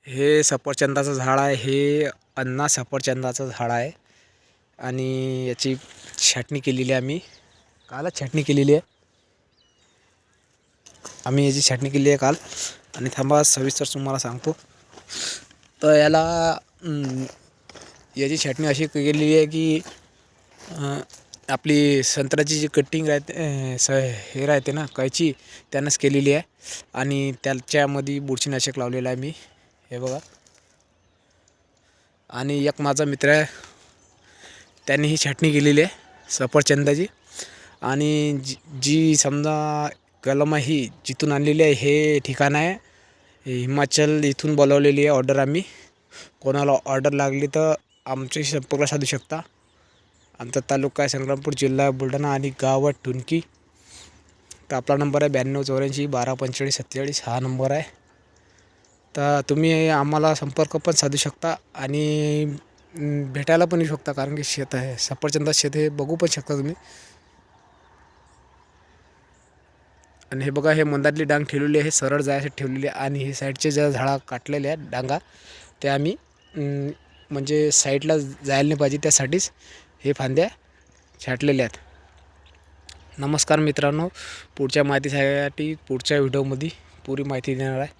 हे सफरचंदाचं झाड आहे. हे अण्णा सफरचंदाचं झाड आहे आणि याची छाटणी केलेली आहे आम्ही. कालच छाटणी केलेली आहे आम्ही. याची छाटणी केली आहे काल. आणि थांबा सविस्तर तुम्हाला सांगतो. तर याची छाटणी अशी केलेली आहे की आपली संत्र्याची जी कटिंग राहते हे राहते ना कैची, त्यानंच केलेली आहे. आणि त्याच्यामध्ये बुरशीनाशक लावलेलं आहे मी, हे बघा. आणि एक माझा मित्र आहे, त्याने ही छाटणी केलेली आहे सफरचंदाची. आणि जी समजा कलम ही जिथून आणलेली आहे, हे ठिकाण आहे हिमाचल, इथून बोलावलेली आहे ऑर्डर आम्ही. कोणाला ऑर्डर लागली तर आमच्याशी संपर्क साधू शकता. आमचा तालुका आहे संग्रामपूर, जिल्हा बुलढाणा आणि गाव आहे टुनकी. तर आपला नंबर आहे 9284 1245 47, हा नंबर आहे. तर तुम्ही आम्हाला संपर्क पण साधू शकता आणि भेटायला पण येऊ शकता, कारण की शेत आहे सफरचंदाचं शेत, हे बघू पण शकता तुम्ही. आणि हे बघा, हे मंदातली डांग ठेवलेली आहे, सरळ जायसाठी ठेवलेली आहे. आणि हे साईडचे ज्या झाडा काटलेले आहेत डांगा, ते आम्ही म्हणजे साईडला जायला नाही पाहिजे त्यासाठीच हे फांद्या छाटलेल्या आहेत. नमस्कार मित्रांनो, पुढच्या माहितीसाठी पुढच्या व्हिडिओमध्ये पुरी माहिती देणार आहे.